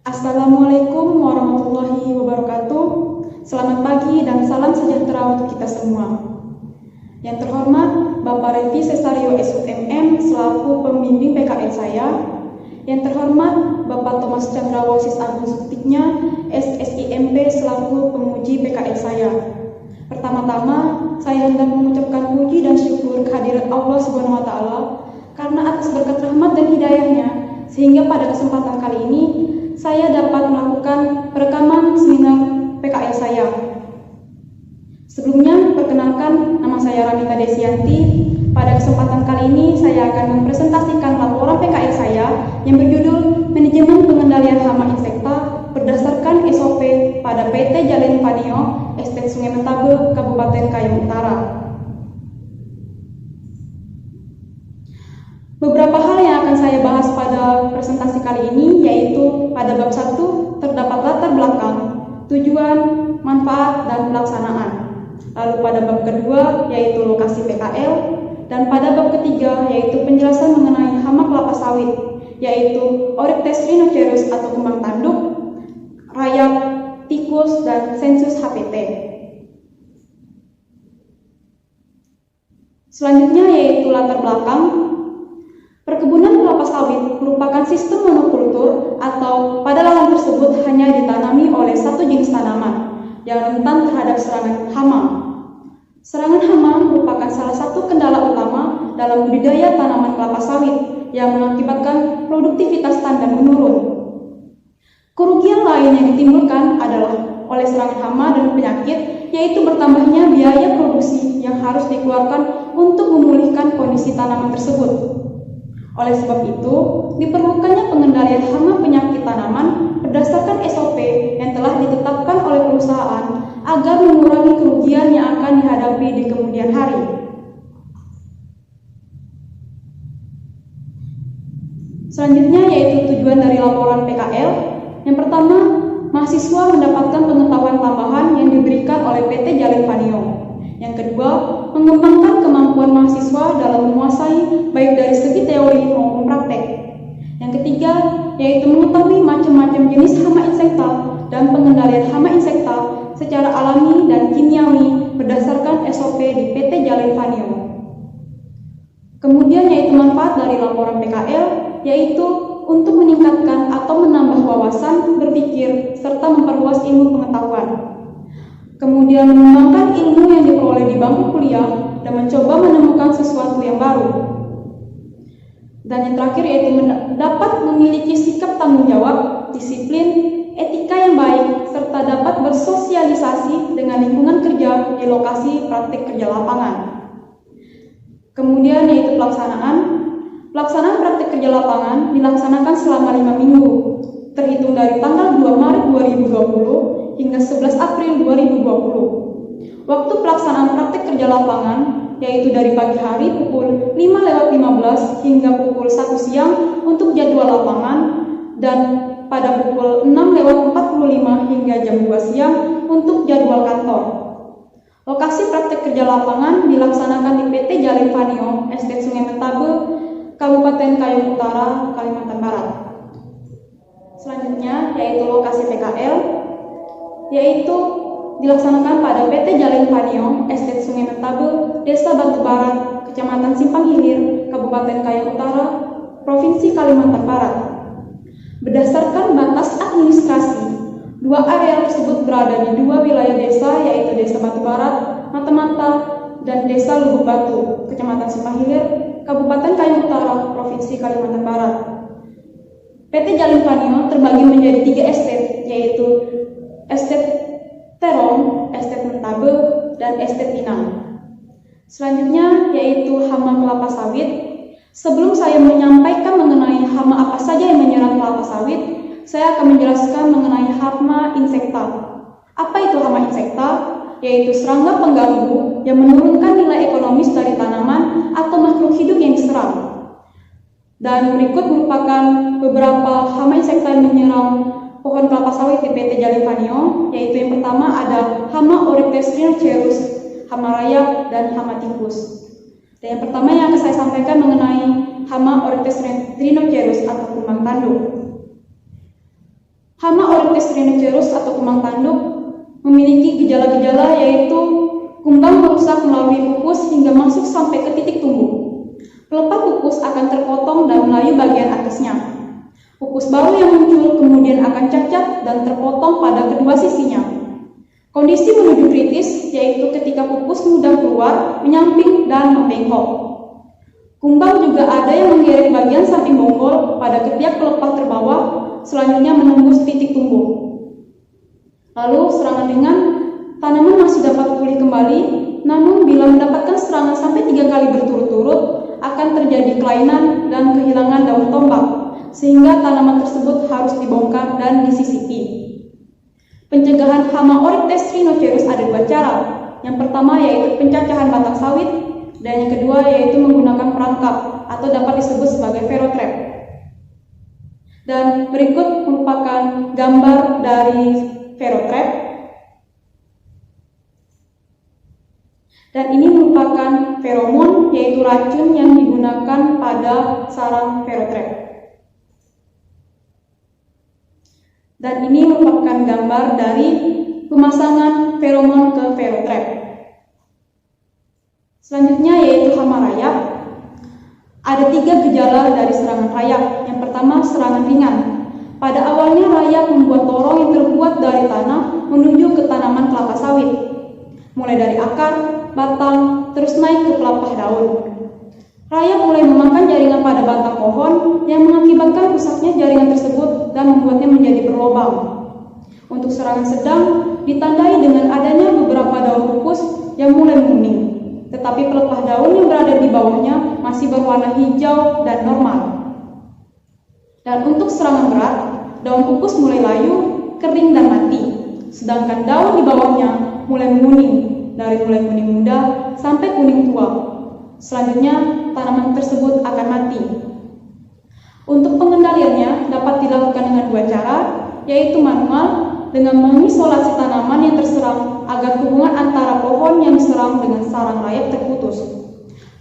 Assalamualaikum warahmatullahi wabarakatuh. Selamat pagi dan salam sejahtera untuk kita semua. Yang terhormat Bapak Revi Cesario SUMM selaku pembimbing PKL saya. Yang terhormat Bapak Thomas Chandrawasis Agus Sutiknya SSIMP selaku pemuji PKL saya. Pertama-tama, saya hendak mengucapkan puji dan syukur kehadirat Allah Subhanahu wa Ta'ala karena atas berkat rahmat dan hidayahnya, sehingga pada kesempatan kali ini saya dapat melakukan perekaman seminar PKL saya. Sebelumnya, perkenalkan, nama saya Ramita Desianti. Pada kesempatan kali ini, saya akan mempresentasikan laporan PKL saya yang berjudul Manajemen Pengendalian Hama Insekta berdasarkan SOP pada PT Jalen Panio, Estate Sungai Mentabe, Kabupaten Kayong Utara. Beberapa hal yang akan saya bahas pada presentasi kali ini yaitu pada bab 1 terdapat latar belakang, tujuan, manfaat, dan pelaksanaan. Lalu pada bab kedua yaitu lokasi PKL, dan pada bab ketiga yaitu penjelasan mengenai hama kelapa sawit, yaitu Oryctes rhinoceros atau kembang tanduk, rayap, tikus, dan sensus HPT. Selanjutnya yaitu latar belakang. Perkebunan kelapa sawit merupakan sistem monokultur atau pada lahan tersebut hanya ditanami oleh satu jenis tanaman yang rentan terhadap serangan hama. Serangan hama merupakan salah satu kendala utama dalam budidaya tanaman kelapa sawit yang mengakibatkan produktivitas tandan menurun. Kerugian lain yang ditimbulkan adalah oleh serangan hama dan penyakit, yaitu bertambahnya biaya produksi yang harus dikeluarkan untuk memulihkan kondisi tanaman tersebut. Oleh sebab itu, diperlukannya pengendalian hama penyakit tanaman berdasarkan SOP yang telah ditetapkan oleh perusahaan agar mengurangi kerugian yang akan dihadapi di kemudian hari. Selanjutnya yaitu tujuan dari laporan PKL. Yang pertama, mahasiswa mendapatkan pengetahuan tambahan yang diberikan oleh PT Jalen Panio. Yang kedua, mengembangkan kemampuan mahasiswa dalam menguasai baik dari segi teori maupun praktek. Yang ketiga, yaitu mengetahui macam-macam jenis hama insekta dan pengendalian hama insekta secara alami dan kimiawi berdasarkan SOP di PT Jalen Panio. Kemudian yaitu manfaat dari laporan PKL, yaitu untuk meningkatkan atau menambah wawasan berpikir serta memperluas ilmu pengetahuan. Kemudian mengembangkan ilmu yang diperoleh di bangku kuliah dan mencoba menemukan sesuatu yang baru. Dan yang terakhir yaitu dapat memiliki sikap tanggung jawab, disiplin, etika yang baik, serta dapat bersosialisasi dengan lingkungan kerja di lokasi praktik kerja lapangan. Kemudian yaitu pelaksanaan. Pelaksanaan praktik kerja lapangan dilaksanakan selama 5 minggu, terhitung dari tanggal 2 Maret 2020 hingga 11 April 2020. Waktu pelaksanaan praktik kerja lapangan yaitu dari pagi hari pukul 5:15 hingga pukul 1 siang untuk jadwal lapangan, dan pada pukul 6:45 hingga jam 2 siang untuk jadwal kantor. Lokasi praktik kerja lapangan dilaksanakan di PT Jalen Panio, Estate Sungai Mentabe, Kabupaten Kayong Utara, Kalimantan Barat. Selanjutnya yaitu lokasi PKL, yaitu dilaksanakan pada PT Jalen Panio, Estate Sungai Mentabe, Desa Batu Barat, Kecamatan Simpang Hilir, Kabupaten Kayong Utara, Provinsi Kalimantan Barat. Berdasarkan batas administrasi, dua area tersebut berada di dua wilayah desa, yaitu Desa Batu Barat, Mata-Mata, dan Desa Lubuk Batu, Kecamatan Simpang Hilir, Kabupaten Kayong Utara, Provinsi Kalimantan Barat. PT Jalen Panio terbagi menjadi 3 estate, yaitu Estate Terong, Estate Mentabe, dan Estate Pinang. Selanjutnya yaitu hama kelapa sawit. Sebelum saya menyampaikan mengenai hama apa saja yang menyerang kelapa sawit, saya akan menjelaskan mengenai hama insekta. Apa itu hama insekta? Yaitu serangga pengganggu yang menurunkan nilai ekonomis dari tanaman atau makhluk hidup yang diserang. Dan berikut merupakan beberapa hama insekta yang menyerang pohon kelapa sawit di PT Jalen Panio, yaitu yang pertama ada hama Oryctes rhinoceros, hama rayap, dan hama tikus. Dan yang pertama yang akan saya sampaikan mengenai hama Oryctes rhinoceros atau kembang tanduk. Hama Oryctes rhinoceros atau kembang tanduk memiliki gejala-gejala yaitu kumbang merusak melalui pupus hingga masuk sampai ke titik tumbuh. Pelepah pupus akan terpotong dan melayu bagian atasnya. Pupus baru yang muncul kemudian akan cacat dan terpotong pada kedua sisinya. Kondisi menuju kritis yaitu ketika pupus mudah keluar, menyamping, dan membengkok. Kumbang juga ada yang menggeret bagian samping bonggol pada ketiak pelepah terbawah, selanjutnya menembus titik tumbuh. Lalu serangan dengan tanaman masih dapat pulih kembali, namun bila mendapatkan serangan sampai 3 kali berturut-turut, akan terjadi kelainan dan kehilangan daun tombak, sehingga tanaman tersebut harus dibongkar dan disisipi. Pencegahan hama Oryctes rhinoceros ada 2 cara. Yang pertama yaitu pencacahan batang sawit, dan yang kedua yaitu menggunakan perangkap atau dapat disebut sebagai ferrotrap. Dan berikut merupakan gambar dari ferrotrap. Dan ini merupakan feromon, yaitu racun yang digunakan pada sarang ferrotrap. Dan ini merupakan gambar dari pemasangan feromon ke ferrotrap. Selanjutnya yaitu hama rayap. Ada 3 gejala dari serangan rayap. Yang pertama, serangan ringan. Pada awalnya rayap membuat lorong yang terbuat dari tanah menuju ke tanaman kelapa sawit, mulai dari akar, batang, terus naik ke pelepah daun. Rayap mulai memakan jaringan pada batang pohon yang mengakibatkan rusaknya jaringan tersebut dan membuatnya menjadi berlobang. Untuk serangan sedang ditandai dengan adanya beberapa daun pupus yang mulai menguning, tetapi pelepah daun yang berada di bawahnya masih berwarna hijau dan normal. Dan untuk serangan berat, daun pupus mulai layu, kering dan mati, sedangkan daun di bawahnya mulai menguning, dari mulai kuning muda sampai kuning tua. Selanjutnya, tanaman tersebut akan mati. Untuk pengendaliannya dapat dilakukan dengan 2 cara, yaitu manual dengan mengisolasi tanaman yang terserang agar hubungan antara pohon yang diserang dengan sarang rayap terputus.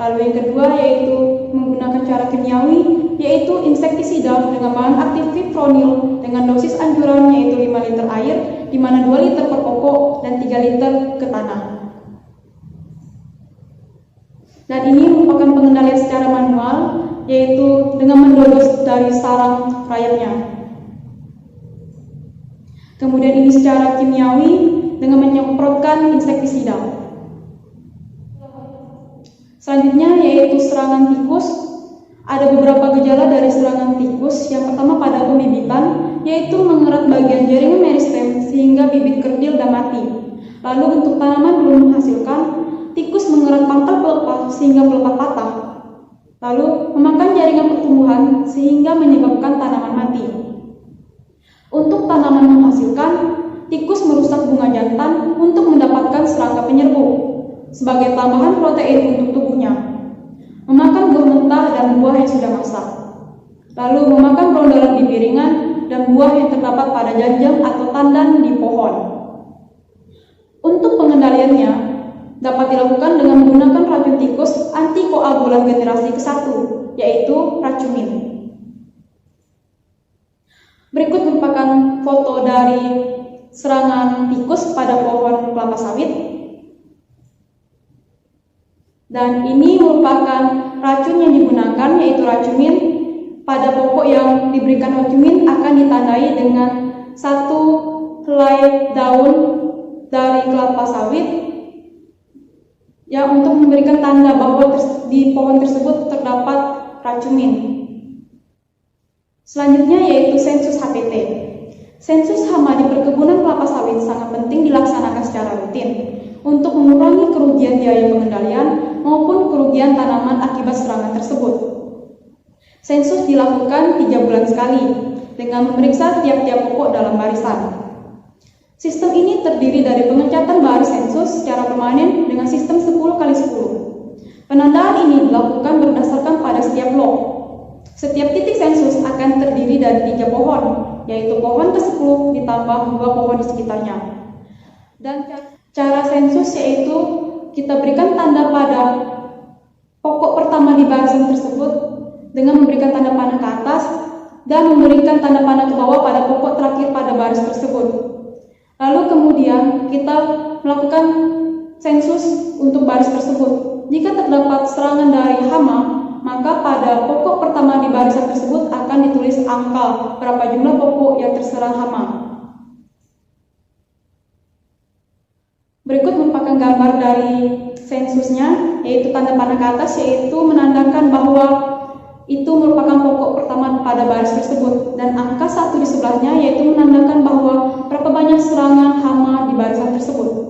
Lalu yang kedua yaitu menggunakan cara kimiawi, yaitu insektisida dengan bahan aktif fipronil dengan dosis anjuran yaitu 5 liter air, di mana 2 liter per pokok dan 3 liter ke tanah. Dan ini merupakan pengendalian secara manual, yaitu dengan mendodos dari sarang rayapnya. Kemudian ini secara kimiawi dengan menyemprotkan insektisida. Selanjutnya yaitu serangan tikus. Ada beberapa gejala dari serangan tikus. Yang pertama pada pembibitan, yaitu mengerat bagian jaringan meristem sehingga bibit kerdil dan mati. Lalu untuk tanaman belum menghasilkan, tikus mengerat pangkal pelepah sehingga pelepah patah. Lalu memakan jaringan pertumbuhan sehingga menyebabkan tanaman mati. Untuk tanaman menghasilkan, tikus merusak bunga jantan untuk mendapatkan serangga penyerbu sebagai tambahan protein untuk tubuhnya. Memakan buah mentah dan buah yang sudah masak. Lalu memakan brondolan di piringan dan buah yang terdapat pada janjang atau tandan di pohon. Untuk pengendaliannya dapat dilakukan dengan menggunakan racun tikus antikoagulan generasi ke-1, yaitu racumin. Berikut merupakan foto dari serangan tikus pada pohon kelapa sawit. Dan ini merupakan racun yang digunakan, yaitu racumin. Pada pokok yang diberikan racumin akan ditandai dengan 1 helai daun dari kelapa sawit, ya, untuk memberikan tanda bahwa di pohon tersebut terdapat racumin. Selanjutnya yaitu sensus HPT. Sensus hama di perkebunan kelapa sawit sangat penting dilaksanakan secara rutin untuk mengurangi kerugian biaya pengendalian maupun kerugian tanaman akibat serangan tersebut. Sensus dilakukan 3 bulan sekali dengan memeriksa tiap-tiap pokok dalam barisan. Sistem ini terdiri dari pengecatan baris sensus secara permanen dengan sistem 10x10. Penandaan ini dilakukan berdasarkan pada setiap lot. Setiap titik sensus akan terdiri dari 3 pohon, yaitu pohon ke-10 ditambah 2 pohon di sekitarnya. Dan cara sensus yaitu kita berikan tanda pada pokok pertama di barisan tersebut dengan memberikan tanda panah ke atas, dan memberikan tanda panah ke bawah pada pokok terakhir pada baris tersebut. Lalu kemudian kita melakukan sensus untuk baris tersebut. Jika terdapat serangan dari hama, maka pada pokok pertama di barisan tersebut akan ditulis angka berapa jumlah pokok yang terserang hama. Berikut merupakan gambar dari sensusnya, yaitu tanda panah ke atas, yaitu menandakan bahwa itu merupakan pokok pertama pada baris tersebut, dan angka 1 di sebelahnya yaitu menandakan bahwa berapa banyak serangan hama di barisan tersebut.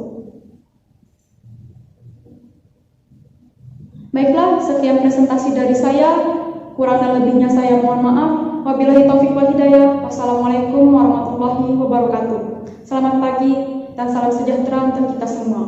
Baiklah, sekian presentasi dari saya. Kurang dan lebihnya saya mohon maaf. Wabillahi taufiq wal hidayah. Wassalamualaikum warahmatullahi wabarakatuh. Selamat pagi dan salam sejahtera untuk kita semua.